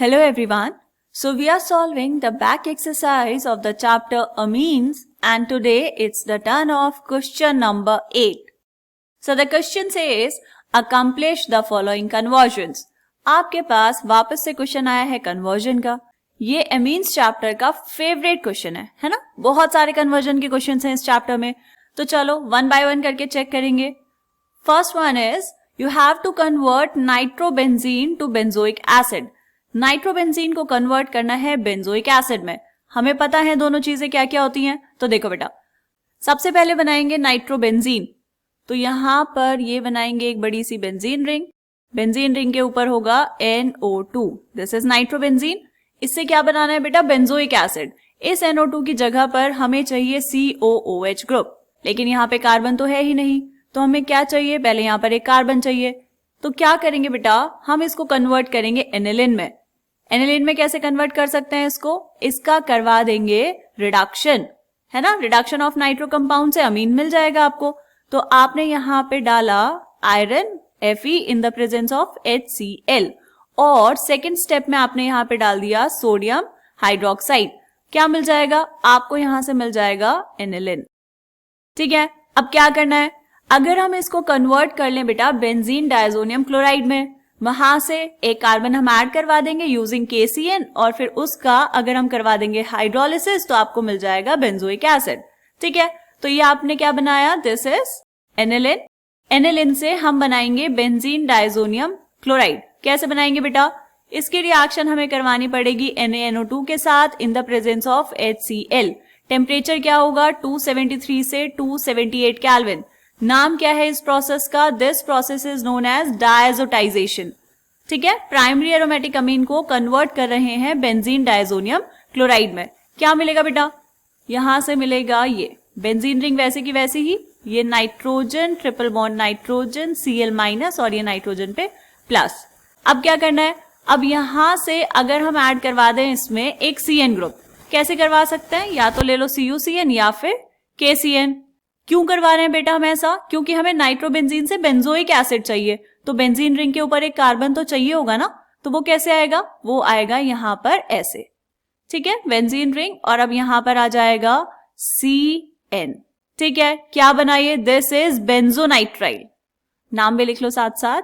Hello everyone. So we are solving the back exercise of the chapter amines and today it's the turn of question number 8. So the question says accomplish the following conversions. आपके पास वापस से question आया है conversion का. ये amines chapter का favourite question है ना. बहुत सारे कन्वर्जन के क्वेश्चन हैं इस चैप्टर में. तो चलो वन बाय वन करके चेक करेंगे. First one is you have to convert nitrobenzene to benzoic acid. Nitrobenzene को कन्वर्ट करना है बेंजोइक एसिड में. हमें पता है दोनों चीजें क्या क्या होती हैं. तो देखो बेटा, सबसे पहले बनाएंगे नाइट्रोबेंजीन. तो यहां पर ये बनाएंगे एक बड़ी सी बेंजीन रिंग. बेंजीन रिंग के ऊपर होगा NO2. This is nitrobenzene. इससे क्या बनाना है बेटा? Benzoic acid. इस NO2 की जगह पर हमें चाहिए COOH ग्रुप. लेकिन यहाँ पे कार्बन तो है ही नहीं, तो हमें क्या चाहिए? पहले यहाँ पर एक कार्बन चाहिए. तो क्या करेंगे बेटा? हम इसको कन्वर्ट करेंगे एनिलिन में. एनिलिन में कैसे कन्वर्ट कर सकते हैं इसको? इसका करवा देंगे रिडक्शन, है ना. रिडक्शन ऑफ नाइट्रो कंपाउंड से अमीन मिल जाएगा आपको. तो आपने यहाँ पे डाला iron Fe in the presence of HCl और सेकेंड स्टेप में आपने यहाँ पे डाल दिया सोडियम हाइड्रोक्साइड. क्या मिल जाएगा आपको? यहां से मिल जाएगा एनिलिन. ठीक है, अब क्या करना है? अगर हम इसको कन्वर्ट कर लें बेटा बेंजीन डायजोनियम क्लोराइड में, वहां से एक कार्बन हम ऐड करवा देंगे यूजिंग KCN और फिर उसका अगर हम करवा देंगे हाइड्रोलिसिस तो आपको मिल जाएगा बेंजोइक एसिड. ठीक है, तो ये आपने क्या बनाया? This is aniline. एनिलिन से हम बनाएंगे बेंजीन डायजोनियम क्लोराइड. कैसे बनाएंगे बेटा? इसकी रिएक्शन हमें करवानी पड़ेगी NaNO2 के साथ इन the presence of HCl. Temperature क्या होगा? 273 से 278 केल्विन. नाम क्या है इस प्रोसेस का? This process is known as diazotization. ठीक है, प्राइमरी एरोमेटिक अमीन को कन्वर्ट कर रहे हैं बेंजीन डायजोनियम क्लोराइड में. क्या मिलेगा बेटा? यहां से मिलेगा ये बेंजीन रिंग वैसे की वैसी ही, ये nitrogen triple bond nitrogen Cl minus और ये नाइट्रोजन पे प्लस. अब क्या करना है? अब यहां से अगर हम ऐड करवा दें इसमें एक CN ग्रुप, कैसे करवा सकते हैं? या तो ले लो CuCN या फिर KCN. क्यों करवा रहे हैं बेटा हम ऐसा? क्योंकि हमें नाइट्रोबेंजीन से बेंजोइक एसिड चाहिए. तो बेंजीन रिंग के ऊपर एक कार्बन तो चाहिए होगा ना. तो वो कैसे आएगा? वो आएगा यहां पर ऐसे. ठीक है, बेंजीन रिंग और अब यहां पर आ जाएगा CN. ठीक है, क्या बनाइए? This is benzonitrile. नाम भी लिख लो साथ साथ.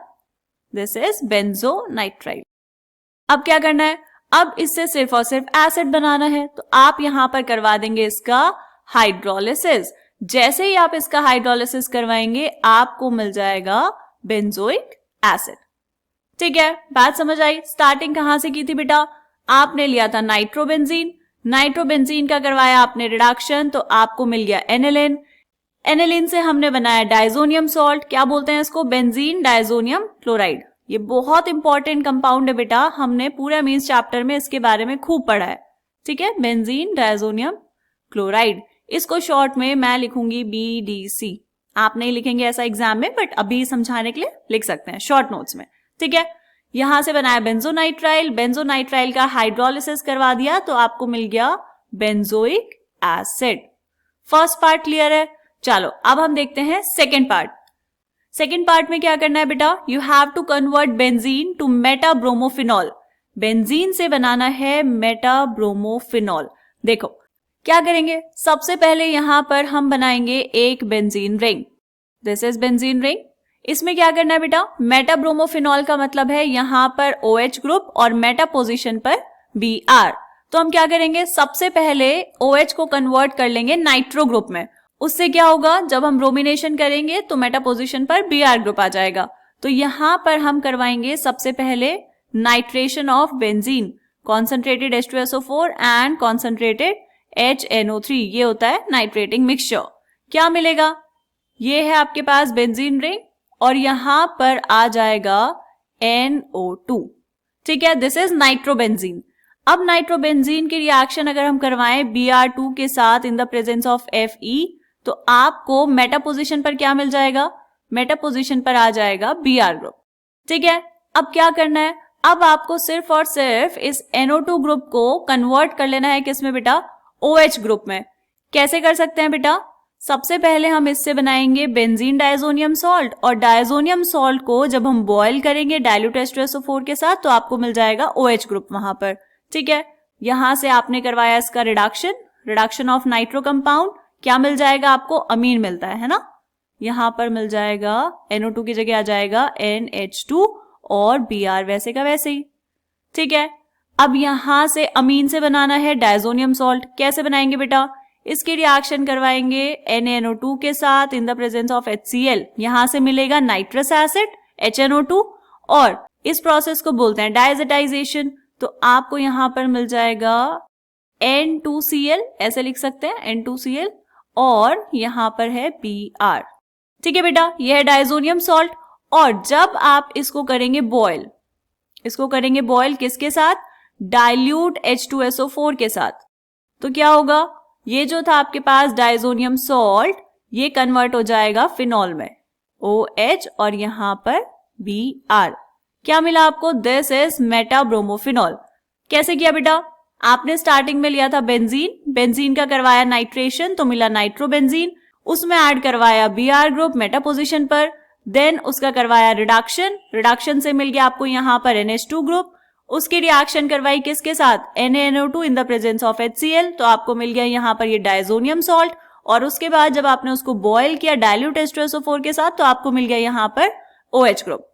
This is benzonitrile. अब क्या करना है? अब इससे सिर्फ और सिर्फ एसिड बनाना है. तो आप यहां पर करवा देंगे इसका हाइड्रोलिसिस. जैसे ही आप इसका हाइड्रोलिसिस करवाएंगे आपको मिल जाएगा बेंजोइक एसिड. ठीक है, बात समझ आई? स्टार्टिंग कहां से की थी बेटा? आपने लिया था नाइट्रोबेंजीन. नाइट्रोबेंजीन का करवाया आपने रिडक्शन तो आपको मिल गया एनिलिन. एनिलिन से हमने बनाया डायजोनियम सॉल्ट. क्या बोलते हैं इसको? Benzene diazonium chloride. ये बहुत इंपॉर्टेंट कंपाउंड है बेटा. हमने पूरे अमीन्स चैप्टर में इसके बारे में खूब पढ़ा है. ठीक है, बेंजीन डायजोनियम क्लोराइड. इसको शॉर्ट में मैं लिखूंगी BDC. आप नहीं लिखेंगे ऐसा एग्जाम में, बट अभी समझाने के लिए लिख सकते हैं शॉर्ट नोट्स में. ठीक है, यहां से बनाया बेंजोनाइट्राइल. बेंजोनाइट्राइल का हाइड्रोलिसिस करवा दिया तो आपको मिल गया benzoic acid. First part clear है? चलो अब हम देखते हैं सेकेंड पार्ट. सेकेंड पार्ट में क्या करना है बेटा? You have to convert benzene to metabromophenol. Benzene से बनाना है मेटाब्रोमोफिनॉल. देखो क्या करेंगे? सबसे पहले यहां पर हम बनाएंगे एक benzene ring. This is benzene ring. इसमें क्या करना है बेटा? मेटाब्रोमोफिनॉल का मतलब है यहां पर OH ग्रुप और मेटा पोजीशन पर Br. तो हम क्या करेंगे? सबसे पहले OH को कन्वर्ट कर लेंगे नाइट्रो ग्रुप में. उससे क्या होगा? जब हम ब्रोमिनेशन करेंगे तो मेटा पोजीशन पर Br ग्रुप आ जाएगा. तो यहां पर हम करवाएंगे सबसे पहले nitration of benzene. Concentrated H2SO4 and concentrated HNO3. ये होता है नाइट्रेटिंग मिक्सचर. क्या मिलेगा? ये है आपके पास बेंजीन रिंग और यहां पर आ जाएगा NO2. ठीक है, दिस इज नाइट्रोबेंजीन. अब नाइट्रोबेंजीन की रिएक्शन अगर हम करवाएं Br2 के साथ इन द प्रेजेंस ऑफ Fe तो आपको मेटा पोजीशन पर क्या मिल जाएगा? मेटा पोजीशन पर आ जाएगा Br ग्रुप. ठीक है, अब क्या करना है? अब आपको सिर्फ और सिर्फ इस NO2 ग्रुप को कन्वर्ट कर लेना है किसमें बेटा? OH ग्रुप में. कैसे कर सकते हैं बेटा? सबसे पहले हम इससे बनाएंगे बेंजीन डायजोनियम सॉल्ट, और डायजोनियम सॉल्ट को जब हम बॉयल करेंगे डाइल्यूट H2SO4 के साथ तो आपको मिल जाएगा OH ग्रुप वहां पर। ठीक है, यहां से आपने करवाया इसका रिडक्शन ऑफ नाइट्रो कंपाउंड, क्या मिल जाएगा आपको, अमीन मिलता है ना। यहां पर मिल जाएगा NO2 की जगह आ जाएगा NH2 और Br वैसे का वैसे ही। ठीक है, अब यहां से अमीन से बनाना है डायजोनियम सॉल्ट, कैसे बनाएंगे बेटा, इसकी रिएक्शन करवाएंगे NaNO2 के साथ इन द प्रेजेंस ऑफ HCl, यहां से मिलेगा नाइट्रस एसिड HNO2, और इस प्रोसेस को बोलते हैं डायजेटाइजेशन। तो आपको यहां पर मिल जाएगा N2Cl, ऐसे लिख सकते हैं N2Cl, और यहां पर है Br। ठीक है बेटा, यह है डायजोनियम सॉल्ट। और जब आप इसको करेंगे बॉयल, इसको करेंगे बॉयल किसके साथ, डाइल्यूट H2SO4 के साथ, तो क्या होगा, ये जो था आपके पास डायजोनियम सॉल्ट, ये कन्वर्ट हो जाएगा फिनॉल में, OH और यहां पर Br। क्या मिला आपको, दिस इज मेटाब्रोमोफिनॉल। कैसे किया बेटा, आपने स्टार्टिंग में लिया था बेंजीन का करवाया नाइट्रेशन तो मिला नाइट्रोबेंजीन, उसमें ऐड करवाया Br ग्रुप मेटा पोजीशन पर, देन उसका करवाया रिडक्शन से मिल गया आपको यहां पर NH2 ग्रुप, उसकी रिएक्शन करवाई किसके साथ, NaNO2 in the presence of HCl, तो आपको मिल गया यहां पर ये डायजोनियम सॉल्ट, और उसके बाद जब आपने उसको बॉयल किया डाइल्यूट H2SO4 के साथ तो आपको मिल गया यहां पर OH ग्रुप।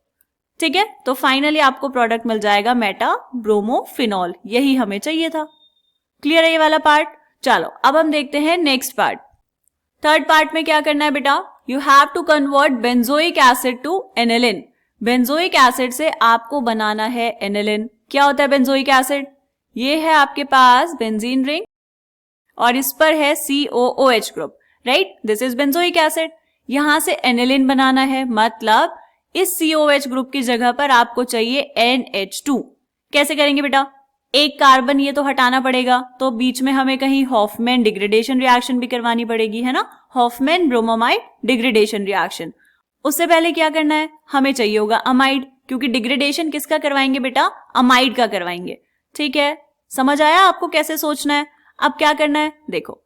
ठीक है, तो फाइनली आपको प्रोडक्ट मिल जाएगा मेटाब्रोमोफिनॉल, यही हमें चाहिए था। क्लियर है ये वाला पार्ट। चलो अब हम देखते हैं नेक्स्ट पार्ट। थर्ड पार्ट में क्या करना है बेटा, you have to convert benzoic acid to aniline. Benzoic acid से आपको बनाना है एनिलिन। क्या होता है बेंजोइक एसिड, ये है आपके पास बेंजीन रिंग और इस पर है COOH group, right, this is benzoic acid. यहां से एनिलिन बनाना है, मतलब इस COH ग्रुप की जगह पर आपको चाहिए NH2। कैसे करेंगे बेटा, एक कार्बन ये तो हटाना पड़ेगा, तो बीच में हमें कहीं हॉफमैन डिग्रेडेशन रिएक्शन भी करवानी पड़ेगी, है ना, हॉफमैन ब्रोमोमाइड डिग्रेडेशन रिएक्शन। उससे पहले क्या करना है, हमें चाहिए होगा अमाइड, क्योंकि डिग्रेडेशन किसका करवाएंगे बेटा, अमाइड का करवाएंगे। ठीक है, समझ आया आपको कैसे सोचना है। अब क्या करना है, देखो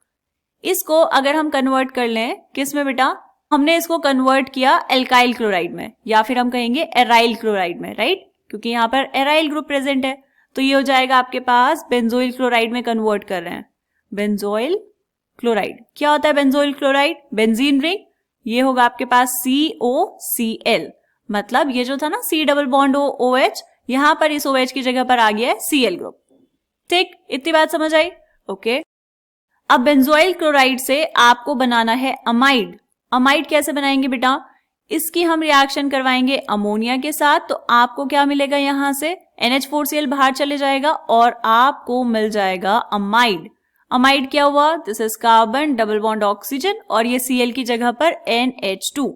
इसको अगर हम कन्वर्ट कर लें किस में बेटा, हमने इसको कन्वर्ट किया एल्काइल क्लोराइड में, या फिर हम कहेंगे एराइल क्लोराइड में, राइट, क्योंकि यहाँ पर एराइल ग्रुप प्रेजेंट है, तो ये हो जाएगा आपके पास बेंजोइल क्लोराइड में कन्वर्ट कर रहे हैं। बेंजोइल क्लोराइड, क्या होता है बेंजोइल क्लोराइड, बेंजीन रिंग, ये होगा आपके पास COCl, मतलब ये जो था ना C डबल बॉन्ड OH, यहां पर इस OH की जगह पर आ गया है Cl ग्रुप। ठीक, इतनी बात समझ आई। ओके, अब बेंजोइल क्लोराइड से आपको बनाना है अमाइड। अमाइड कैसे बनाएंगे बेटा, इसकी हम रिएक्शन करवाएंगे अमोनिया के साथ, तो आपको क्या मिलेगा, यहां से NH4Cl बाहर चले जाएगा और आपको मिल जाएगा अमाइड। अमाइड क्या हुआ, this is carbon double bond oxygen, और ये Cl की जगह पर NH2।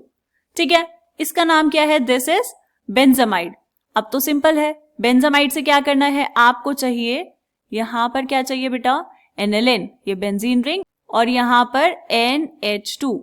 ठीक है, इसका नाम क्या है, दिस इज बेंजामाइड। अब तो सिंपल है, बेंजामाइड से क्या करना है, आपको चाहिए यहां पर क्या चाहिए बेटा, एनिलिन, ये बेंजीन रिंग, और यहां पर NH2।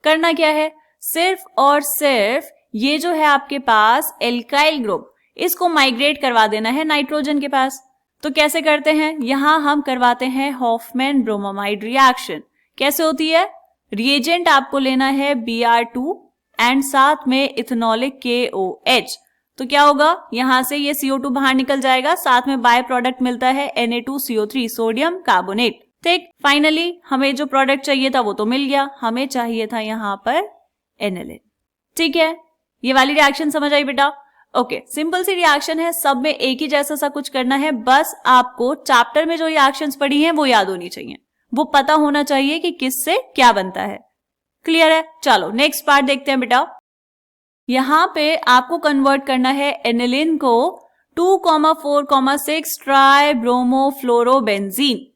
करना क्या है, सिर्फ और सिर्फ ये जो है आपके पास एल्काइल ग्रुप, इसको माइग्रेट करवा देना है नाइट्रोजन के पास। तो कैसे करते हैं, यहां हम करवाते हैं हॉफमैन ब्रोमोमाइड रिएक्शन। कैसे होती है, रिएजेंट आपको लेना है Br2 एंड साथ में इथेनॉलिक KOH। तो क्या होगा, यहां से ये CO2 बाहर निकल जाएगा, साथ में बाय प्रोडक्ट मिलता है Na2CO3 सोडियम कार्बोनेट। ठीक, फाइनली हमें जो प्रोडक्ट चाहिए था वो तो मिल गया, हमें चाहिए था यहां पर एनिलिन। ठीक है, ये वाली रिएक्शन समझ आई बेटा। ओके, सिंपल सी रिएक्शन है, सब में एक ही जैसा सा कुछ करना है, बस आपको चैप्टर में जो रिएक्शंस पढ़ी हैं वो याद होनी चाहिए, वो पता होना चाहिए कि किससे क्या बनता है। क्लियर है, चलो नेक्स्ट पार्ट देखते हैं बेटा। यहां पे आपको कन्वर्ट करना है एनिलिन को 2,4,6 ट्राई ब्रोमोफ्लोरोबेंजीन।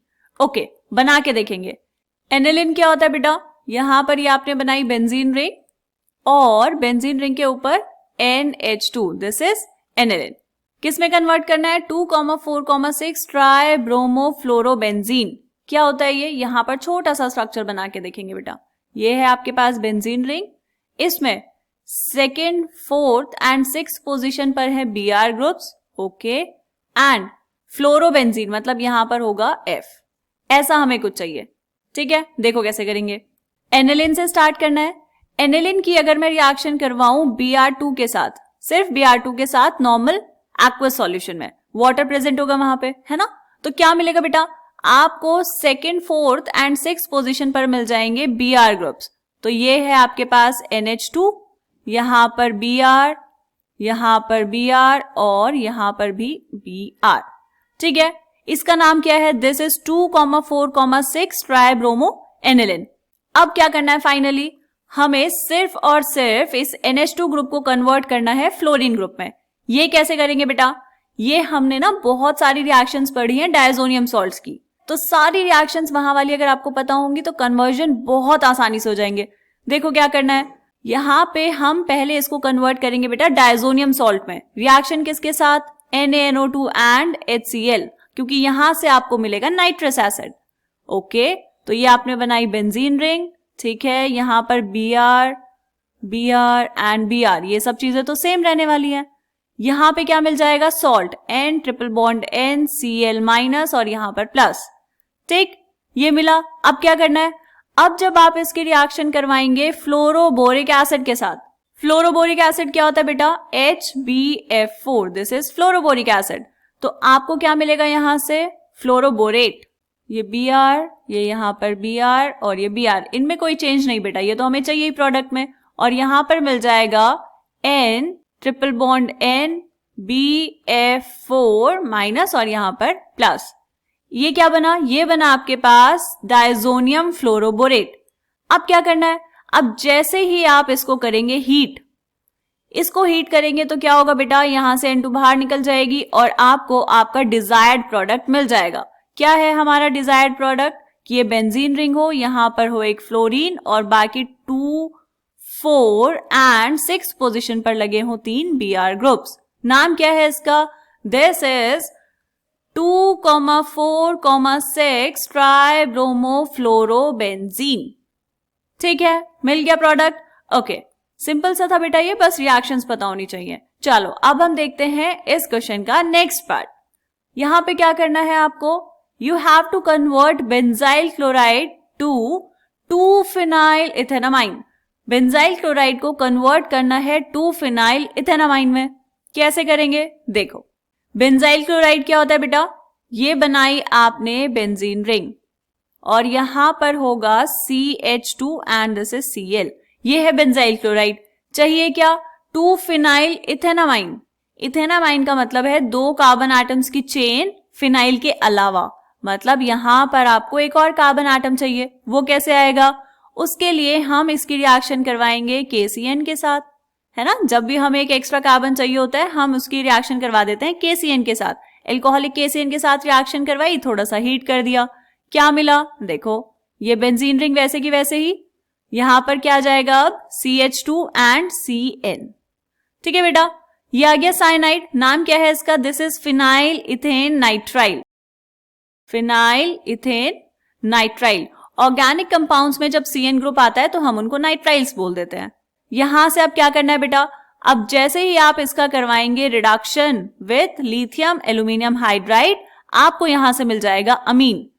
ओके, बना के देखेंगे। एनिलिन क्या होता है बेटा, यहां पर ये आपने बनाई बेंजीन रिंग और बेंजीन रिंग के ऊपर NH2, दिस इज एनिलिन। किस में कन्वर्ट करना है, 2,4,6 ट्राई ब्रोमोफ्लोरोबेंजीन। क्या होता है ये, यहां पर छोटा सा स्ट्रक्चर बना के देखेंगे बेटा। ये है आपके पास बेंजीन रिंग, इसमें second, fourth and six position पर है Br groups, okay, and fluorobenzene मतलब यहां पर होगा F। ऐसा हमें कुछ चाहिए। ठीक है, देखो कैसे करेंगे। एनिलिन से स्टार्ट करना है। एनिलिन की अगर मैं रिएक्शन करवाऊं Br2 के साथ, सिर्फ Br2 के साथ नॉर्मल एक्वस सॉल्यूशन में, वाटर प्रेजेंट होगा वहां पे, है ना, तो क्या मिलेगा बेटा, आपको second, fourth and six position पर मिल जाएंगे Br ग्रुप्स। तो ये है आपके पास NH2, यहां पर Br, यहां पर Br और यहां पर भी Br। ठीक है, इसका नाम क्या है, दिस इज 2,4,6 ट्राइब्रोमो एनिलिन। अब क्या करना है, फाइनली हमें सिर्फ और सिर्फ इस NH2 ग्रुप को कन्वर्ट करना है फ्लोरीन ग्रुप में। ये कैसे करेंगे बेटा, ये हमने ना बहुत सारी रिएक्शंस पढ़ी हैं डायजोनियम सॉल्ट्स की, तो सारी रिएक्शंस वहां वाली अगर आपको पता होंगी तो कन्वर्जन बहुत आसानी से हो जाएंगे। देखो क्या करना है, यहाँ पे हम पहले इसको कन्वर्ट करेंगे बेटा डायजोनियम सॉल्ट में। रिएक्शन किसके साथ, NaNO2 एंड HCl, क्योंकि यहां से आपको मिलेगा नाइट्रस एसिड। ओके, तो ये आपने बनाई बेंजीन रिंग, ठीक है, यहाँ पर Br, Br एंड Br, ये सब चीजें तो सेम रहने वाली हैं। यहाँ पे क्या मिल जाएगा, salt, N triple bond N Cl minus और यहाँ पर प्लस। ठीक, ये मिला। अब क्या करना है, अब जब आप इसकी रिएक्शन करवाएंगे फ्लोरोबोरिक एसिड के साथ, फ्लोरोबोरिक एसिड क्या होता है बेटा, HbF4, this is fluoroboric acid, तो आपको क्या मिलेगा यहां से, फ्लोरोबोरेट, ये Br, ये यहाँ पर Br और ये Br, इनमें कोई चेंज नहीं बेटा, ये तो हमें चाहिए ही प्रोडक्ट में, और यहाँ पर मिल जाएगा N triple bond N BF4 minus और यहाँ पर प्लस। ये क्या बना, ये बना आपके पास डायजोनियम फ्लोरोबोरेट। अब क्या करना है, अब जैसे ही आप इसको करेंगे हीट, इसको हीट करेंगे तो क्या होगा बेटा, यहां से N2 बाहर निकल जाएगी और आपको आपका डिजायर्ड प्रोडक्ट मिल जाएगा। क्या है हमारा डिजायर्ड प्रोडक्ट, कि ये बेंजीन रिंग हो, यहां पर हो एक फ्लोरीन और बाकी 2, 4 एंड 6 पोजीशन पर लगे हो 3 Br ग्रुप्स। नाम क्या है इसका, दिस इज 2,4,6 ट्राइब्रोमोफ्लोरोबेंजीन। ठीक है, मिल गया प्रोडक्ट। ओके, सिंपल सा था बेटा ये, बस रिएक्शंस पता होनी चाहिए। चलो अब हम देखते हैं इस क्वेश्चन का नेक्स्ट पार्ट। यहां पे क्या करना है आपको, you have to convert benzyl chloride to 2-फिनाइल इथेनामाइन। बेंजाइल क्लोराइड को कन्वर्ट करना है 2-फिनाइल इथेनामाइन में। कैसे करेंगे, देखो, बेंजाइल क्लोराइड क्या होता है बेटा, ये बनाई आपने बेंजीन रिंग और यहां पर होगा CH2 and this is Cl, ये है बेंजाइल क्लोराइड। चाहिए क्या, 2-फिनाइल इथेनामाइन। इथेनामाइन का मतलब है 2 कार्बन एटम्स की चेन फिनाइल के अलावा, मतलब यहां पर आपको एक और कार्बन एटम चाहिए। वो कैसे आएगा, उसके लिए हम इसकी रिएक्शन करवाएंगे KCN के साथ, है ना, जब भी हमें एक एक्स्ट्रा कार्बन चाहिए होता है हम उसकी रिएक्शन करवा देते हैं KCN के साथ। एल्कोहलिक KCN के साथ रिएक्शन करवाई, थोड़ा सा हीट कर दिया, क्या मिला, देखो ये बेंजीन रिंग वैसे की वैसे ही, यहां पर क्या आ जाएगा अब CH2 एंड CN। ठीक है बेटा, ये आ गया साइनाइड। नाम क्या है इसका, this is phenyl ethane nitrile. Phenyl ethane nitrile. Organic compounds में जब CN ग्रुप आता है तो हम उनको नाइट्राइल्स बोल देते हैं। यहां से अब क्या करना है बेटा, अब जैसे ही आप इसका करवाएंगे reduction with lithium aluminium hydride, आपको यहां से मिल जाएगा अमीन।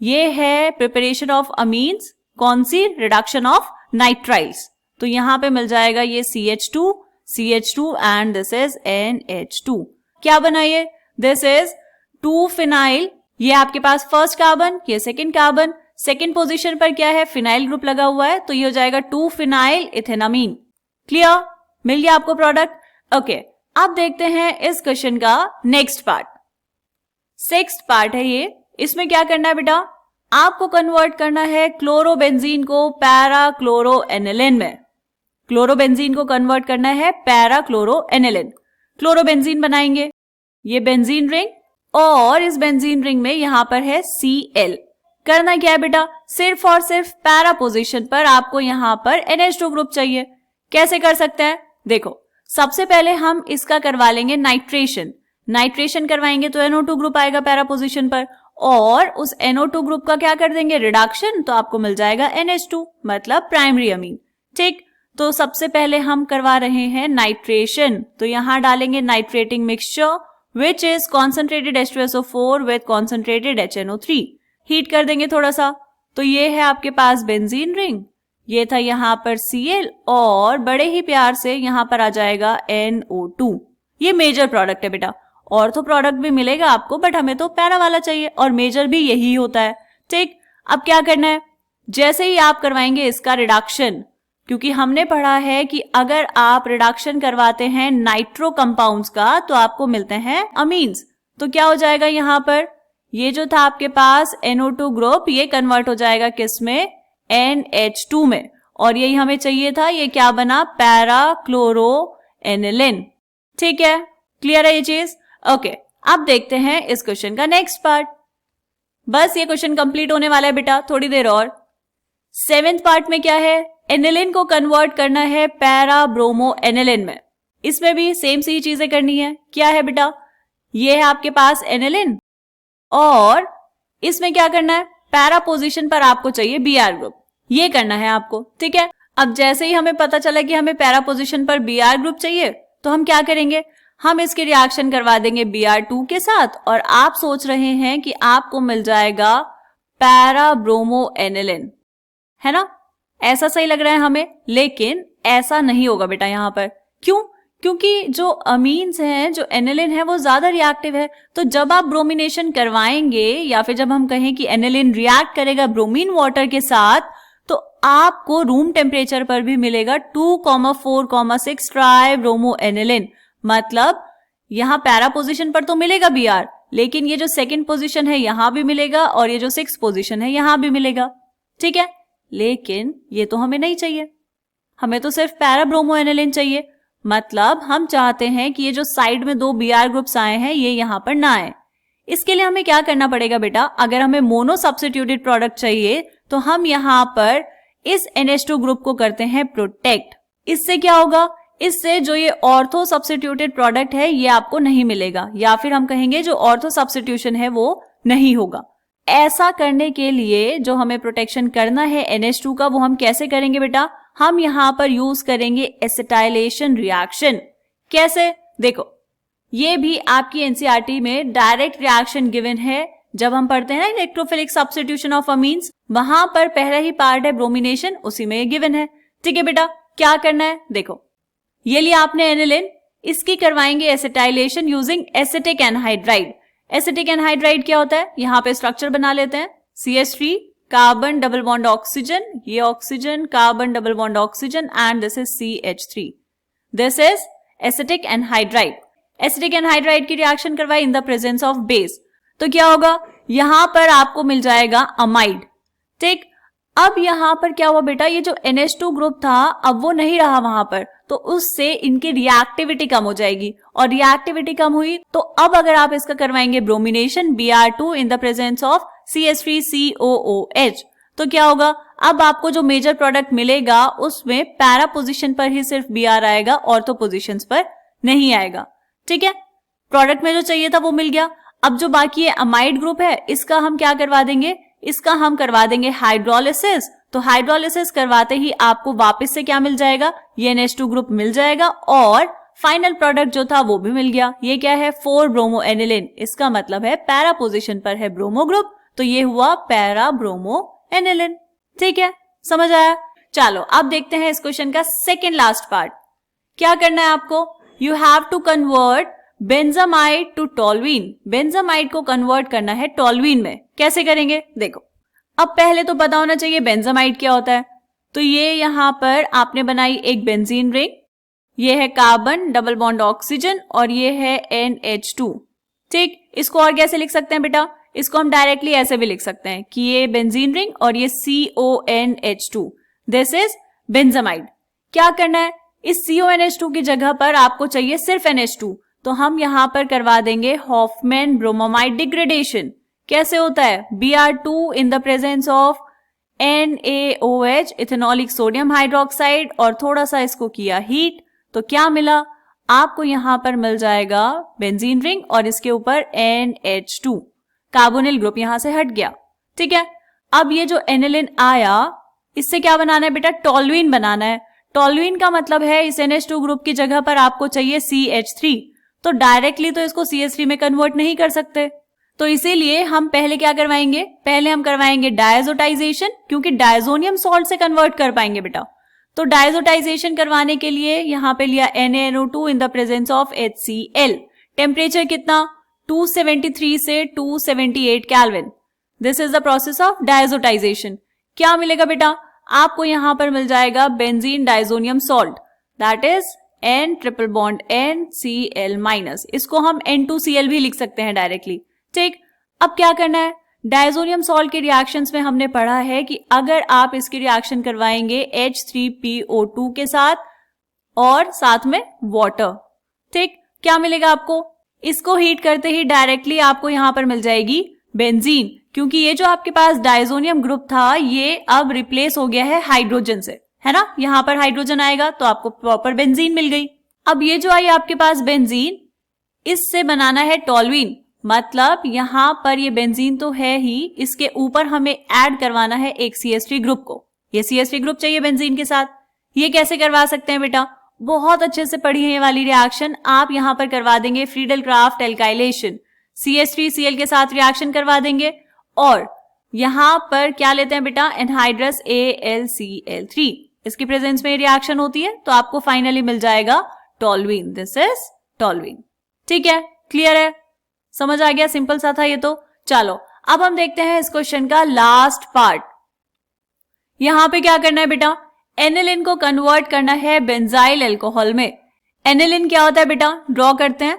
ये है प्रिपरेशन ऑफ अमीन्स, कौन सी, रिडक्शन ऑफ नाइट्राइल्स। तो यहां पे मिल जाएगा ये CH2 and this is NH2। क्या बना ये, दिस इज 2-फिनाइल, ये आपके पास फर्स्ट कार्बन, ये सेकेंड कार्बन, सेकेंड पोजीशन पर क्या है, फिनाइल ग्रुप लगा हुआ है, तो ये हो जाएगा 2-फिनाइल इथेनामीन। क्लियर, मिल गया आपको प्रोडक्ट। ओके, अब देखते हैं इस क्वेश्चन का नेक्स्ट पार्ट। 6th पार्ट है ये। इसमें क्या करना है बेटा, आपको कन्वर्ट करना है क्लोरोबेंजीन को पैरा क्लोरोएनिलिन में। क्लोरोबेंजीन को कन्वर्ट करना है पैरा क्लोरोएनिलिन। क्लोरोबेंजीन बनाएंगे, ये बेंजीन रिंग और इस बेंजीन रिंग में यहां पर है Cl। करना क्या है बेटा, सिर्फ और सिर्फ पैरा पोजीशन पर आपको यहां पर NH2 ग्रुप चाहिए। कैसे कर सकते हैं, देखो, सबसे पहले हम इसका करवा लेंगे नाइट्रेशन। नाइट्रेशन करवाएंगे तो NO2 ग्रुप आएगा पैरा पोजीशन पर, और उस NO2 ग्रुप का क्या कर देंगे, रिडक्शन, तो आपको मिल जाएगा NH2, मतलब प्राइमरी अमीन। ठीक, तो सबसे पहले हम करवा रहे हैं नाइट्रेशन, तो यहां डालेंगे nitrating mixture which is concentrated H2SO4 with concentrated HNO3। Heat कर देंगे थोड़ा सा, तो ये है आपके पास बेंजीन रिंग, ये था यहाँ पर Cl और बड़े ही प्यार से यहाँ पर आ जाएगा NO2। ये मेजर प्रोडक्ट है बेटा। ऑर्थो प्रोडक्ट भी मिलेगा आपको, बट हमें तो पैरा वाला चाहिए और मेजर भी यही होता है। ठीक, अब क्या करना है, जैसे ही आप करवाएंगे इसका रिडक्शन, क्योंकि हमने पढ़ा है कि अगर आप रिडक्शन करवाते हैं नाइट्रो कंपाउंड्स का तो आपको मिलते हैं अमीन्स। तो क्या हो जाएगा यहाँ पर, ये जो था आपके पास NO2 ग्रुप, ये कन्वर्ट हो जाएगा किस में, NH2 में, और यही हमें चाहिए था, ये क्या बना, पैरा क्लोरो एनिलिन। ठीक है, क्लियर है ये चीज? ओके, अब देखते हैं इस क्वेश्चन का नेक्स्ट पार्ट। बस ये क्वेश्चन कंप्लीट होने वाला है बेटा, थोड़ी देर और। 7th पार्ट में क्या है, एनिलिन को कन्वर्ट करना है पैरा ब्रोमो एनिलिन में। इसमें भी सेम सी चीजें करनी है। क्या है बेटा, ये है आपके पास एनिलिन और इसमें क्या करना है, पैरा पोजीशन पर आपको चाहिए Br ग्रुप, ये करना है आपको। ठीक है, अब जैसे ही हमें पता चला कि हमें पैरा पोजीशन पर Br ग्रुप चाहिए तो हम क्या करेंगे, हम इसके रिएक्शन करवा देंगे Br2 के साथ और आप सोच रहे हैं कि आपको मिल जाएगा पैरा ब्रोमो एनिलिन, है ना? ऐसा सही लग रहा है हमें, लेकिन ऐसा नहीं होगा बेटा यहाँ पर। क्यों? क्योंकि जो अमीन्स हैं, जो एनिलिन है, वो ज्यादा रिएक्टिव है। तो जब आप ब्रोमिनेशन करवाएंगे या फिर जब हम कहें कि एनिलिन रिएक्ट करेगा ब्रोमीन वाटर के साथ, तो आपको रूम टेम्परेचर पर भी मिलेगा 2,4,6 ट्राई ब्रोमो एनिलिन। मतलब यहाँ पैरा पोजीशन पर तो मिलेगा Br, लेकिन ये जो सेकंड पोजीशन है यहाँ भी मिलेगा और ये जो 6th पोजीशन है यहाँ भी मिलेगा। ठीक है, लेकिन ये तो हमें नहीं चाहिए, हमें तो सिर्फ पैरा ब्रोमो एनिलिन चाहिए। मतलब हम चाहते हैं कि ये जो साइड में 2 Br ग्रुप्स आए हैं ये यहाँ पर ना आए। इसके लिए हमें क्या करना पड़ेगा बेटा, अगर हमें मोनो सब्स्टिट्यूटेड प्रोडक्ट चाहिए तो हम यहाँ पर इस NH2 ग्रुप को करते हैं प्रोटेक्ट। इससे क्या होगा, इससे जो ये ऑर्थो सब्स्टिट्यूटेड प्रोडक्ट है ये आपको नहीं मिलेगा, या फिर हम कहेंगे जो ऑर्थो सब्स्टिट्यूशन है वो नहीं होगा। ऐसा करने के लिए जो हमें प्रोटेक्शन करना है NH2 का, वो हम कैसे करेंगे बेटा, हम यहाँ पर यूज करेंगे एसिटाइलेशन रिएक्शन। कैसे, देखो ये भी आपकी एनसीईआरटी में डायरेक्ट रिएक्शन गिवन है। जब हम पढ़ते हैं ना इलेक्ट्रोफिलिक सब्स्टिट्यूशन ऑफ अमीन्स, वहां पर पहला ही पार्ट है ब्रोमिनेशन, उसी में गिवन है। ठीक है बेटा, क्या करना है, देखो ये लिया आपने एनिलिन, इसकी करवाएंगे acetylation using acetic anhydride. Acetic anhydride क्या होता है, यहाँ पे स्ट्रक्चर बना लेते हैं, CH3 carbon double bond oxygen, ये oxygen carbon double bond oxygen and this is CH3, this is acetic anhydride. Acetic anhydride की रिएक्शन करवाए in the presence of base, तो क्या होगा, यहां पर आपको मिल जाएगा अमाइड। ठीक, अब यहां पर क्या हुआ बेटा, ये जो NH2 ग्रुप था अब वो नहीं रहा वहां पर, तो उससे इनकी रिएक्टिविटी कम हो जाएगी, और रिएक्टिविटी कम हुई तो अब अगर आप इसका करवाएंगे bromination Br2 in the presence of CH3COOH, तो क्या होगा, अब आपको जो मेजर प्रोडक्ट मिलेगा उसमें पैरा पोजीशन पर ही सिर्फ Br आएगा, ऑर्थो पोजीशंस पर नहीं आएगा। ठीक है, प्रोडक्ट में जो चाहिए था वो मिल गया। अब जो बाकी है अमाइड ग्रुप है, इसका हम क्या करवा देंगे, इसका हम करवा देंगे हाइड्रोलिसिस। तो हाइड्रोलिसिस करवाते ही आपको वापस से क्या मिल जाएगा, ये NH2 ग्रुप मिल जाएगा और फाइनल प्रोडक्ट जो था वो भी मिल गया। ये क्या है, 4 ब्रोमो एनिलिन, इसका मतलब है पैरा पोजीशन पर है ब्रोमो ग्रुप, तो ये हुआ पैरा ब्रोमो एनिलिन। ठीक है, समझ आया? चलो अब देखते हैं इस क्वेश्चन का सेकेंड लास्ट पार्ट। क्या करना है आपको, you have to convert benzamide to toluene. Benzamide को कन्वर्ट करना है टोल्यूइन में। कैसे करेंगे, देखो अब पहले तो पता होना चाहिए बेंजामाइड क्या होता है। तो ये यहाँ पर आपने बनाई एक बेंजीन रिंग, ये है कार्बन डबल बॉन्ड ऑक्सीजन और ये है NH2। ठीक, इसको और कैसे लिख सकते हैं बेटा, इसको हम डायरेक्टली ऐसे भी लिख सकते हैं कि ये बेंजीन रिंग और ये CONH2, दिस इज बेंजामाइड। क्या करना है, इस CONH2 की जगह पर आपको चाहिए सिर्फ NH2, तो हम यहां पर करवा देंगे हॉफमैन ब्रोमोमाइड डिग्रेडेशन। कैसे होता है, Br2 in the presence of NaOH ethanolic sodium hydroxide और थोड़ा सा इसको किया हीट, तो क्या मिला, आपको यहां पर मिल जाएगा बेंजीन रिंग और इसके ऊपर NH2, कार्बोनिल ग्रुप यहां से हट गया। ठीक है, अब ये जो एनिलिन आया इससे क्या बनाना है बेटा, टोल्यूइन बनाना है। टोल्यूइन का मतलब है इस NH2 ग्रुप की जगह पर आपको चाहिए CH3, तो डायरेक्टली तो इसको CH3 में कन्वर्ट नहीं कर सकते, तो इसीलिए हम पहले क्या करवाएंगे, पहले हम करवाएंगे डायजोटाइजेशन, क्योंकि डायजोनियम सॉल्ट से कन्वर्ट कर पाएंगे बेटा। तो डायजोटाइजेशन करवाने के लिए यहाँ पे लिया NaNO2 in the presence of HCl। Temperature कितना, 273 से 278 kelvin. This is the process of डायजोटाइजेशन। क्या मिलेगा बेटा, आपको यहाँ पर मिल जाएगा benzene diazonium salt, that is N triple bond NCl minus. इसको हम N2Cl भी लिख सकते हैं डायरेक्टली। ठीक, अब क्या करना है, डाइजोनियम सॉल्ट के रिएक्शंस में हमने पढ़ा है कि अगर आप इसकी रिएक्शन करवाएंगे H3PO2 के साथ और साथ में वाटर, ठीक, क्या मिलेगा आपको, इसको हीट करते ही डायरेक्टली आपको यहां पर मिल जाएगी बेंजीन, क्योंकि ये जो आपके पास डाइजोनियम ग्रुप था ये अब रिप्लेस हो गया है हाइड्रोजन से, है ना। यहां पर हाइड्रोजन आएगा तो आपको प्रॉपर बेंजीन मिल गई। अब ये जो आई आपके पास बेंजीन, इससे बनाना है टॉल्यूइन, मतलब यहां पर ये बेंजीन तो है ही, इसके ऊपर हमें ऐड करवाना है एक CH3 ग्रुप को। ये CH3 ग्रुप चाहिए बेंजीन के साथ। ये कैसे करवा सकते हैं बेटा, बहुत अच्छे से पढ़ी है ये वाली रिएक्शन। आप यहां पर करवा देंगे फ्रीडल क्राफ्ट एल्काइलेशन, CH3Cl के साथ रिएक्शन करवा देंगे और यहां पर क्या लेते हैं बेटा, एनहाइड्रस AlCl3। इसकी प्रेजेंस में रिएक्शन होती है तो आपको फाइनली मिल जाएगा टॉल्यूइन। This is toluene. ठीक है, क्लियर है, समझ आ गया, सिंपल सा था ये तो। चलो अब हम देखते हैं इस क्वेश्चन का लास्ट पार्ट। यहां पे क्या करना है बेटा, एनिलिन को कन्वर्ट करना है बेंजाइल अल्कोहल में। एनिलिन क्या होता है बेटा, ड्रॉ करते हैं।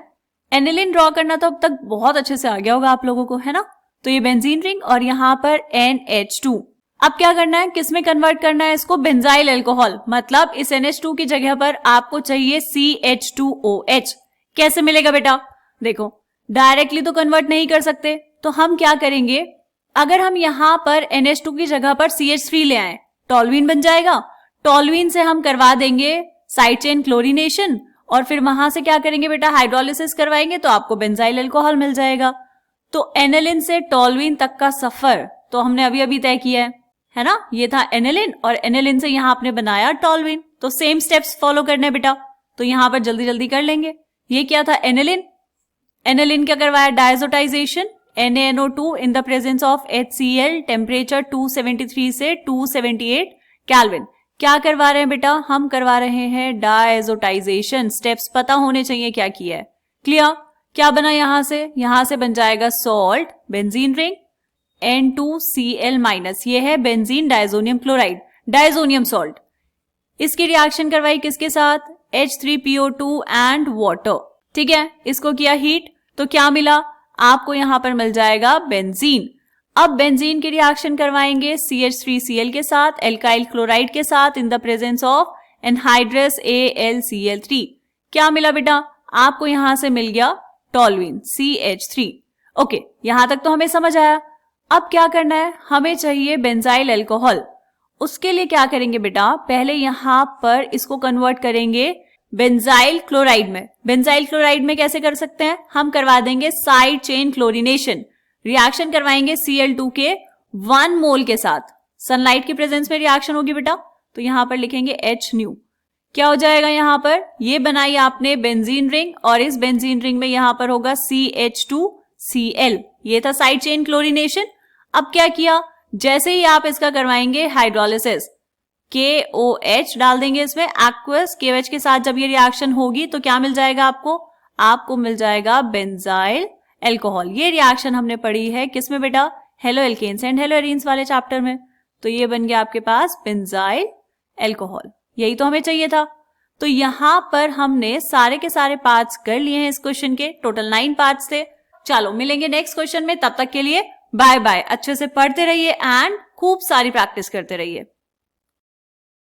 एनिलिन ड्रॉ करना तो अब तक बहुत अच्छे से आ गया होगा आप लोगों को, है ना। तो ये बेंजीन रिंग और यहाँ पर NH2। अब क्या करना है, किस में कन्वर्ट करना है इसको, बेंजाइल अल्कोहल, मतलब इस NH2 की जगह पर आपको चाहिए CH2OH। कैसे मिलेगा बेटा, देखो डायरेक्टली तो कन्वर्ट नहीं कर सकते, तो हम क्या करेंगे, अगर हम यहां पर NH2 की जगह पर CH3 ले आए, टॉल्यूइन बन जाएगा। टॉल्यूइन से हम करवा देंगे साइड चेन क्लोरीनेशन और फिर वहां से क्या करेंगे बेटा, हाइड्रोलिसिस करवाएंगे तो आपको बेंजाइल अल्कोहल मिल जाएगा। तो एनिलिन से टॉल्यूइन तक का सफर तो हमने अभी अभी तय किया है ना। ये था एनिलिन और एनिलिन से यहां आपने बनाया टॉल्यूइन, तो सेम स्टेप्स फॉलो करने बेटा। तो यहां पर जल्दी जल्दी कर लेंगे। ये क्या था, एनिलिन। एनिलिन क्या करवाया, डायजोटाइजेशन, NaNO2 in the presence of HCl, temperature 273 से 278 केल्विन। क्या करवा रहे हैं बेटा, हम करवा रहे हैं डायजोटाइजेशन। स्टेप्स पता होने चाहिए क्या किया है। क्लियर, क्या बना यहां से बन जाएगा salt, benzene ring, N2Cl minus, ये है benzene diazonium chloride, diazonium salt. इसकी रिएक्शन करवाई किसके साथ, H3PO2 एंड वाटर। ठीक है, इसको किया हीट तो क्या मिला आपको, यहां पर मिल जाएगा बेंजीन। अब बेंजीन की रिएक्शन करवाएंगे CH3Cl के साथ, एल्काइल क्लोराइड के साथ इन the presence of anhydrous AlCl3। क्या मिला बेटा, आपको यहां से मिल गया टॉल्यूइन CH3। ओके, यहां तक तो हमें समझ आया। अब क्या करना है, हमें चाहिए बेंजाइल अल्कोहल। उसके लिए क्या करेंगे बेटा, पहले यहां पर इसको कन्वर्ट करेंगे बेंजाइल क्लोराइड में। बेंजाइल क्लोराइड में कैसे कर सकते हैं, हम करवा देंगे साइड चेन क्लोरीनेशन। रिएक्शन करवाएंगे Cl2 के 1 मोल के साथ। सनलाइट की प्रेजेंस में रिएक्शन होगी बेटा, तो यहां पर लिखेंगे H-nu। क्या हो जाएगा, यहां पर ये बनाई आपने बेंजीन रिंग और इस बेंजीन रिंग में यहां पर होगा CH2Cl। ये था साइड चेन क्लोरीनेशन। अब क्या किया, जैसे ही आप इसका करवाएंगे हाइड्रोलिसिस, KOH डाल देंगे इसमें, एक्वस KOH के साथ जब ये रिएक्शन होगी तो क्या मिल जाएगा आपको मिल जाएगा बेंजाइल अल्कोहल। ये रिएक्शन हमने पढ़ी है किसमें बेटा, haloalkanes and haloarenes वाले चैप्टर में। तो ये बन गया आपके पास बेंजाइल अल्कोहल, यही तो हमें चाहिए था। तो यहां पर हमने सारे के सारे पार्ट्स कर लिए हैं इस क्वेश्चन के, टोटल 9 पार्ट्स थे। चलो मिलेंगे नेक्स्ट क्वेश्चन में, तब तक के लिए बाय बाय। अच्छे से पढ़ते रहिए एंड खूब सारी प्रैक्टिस करते रहिए।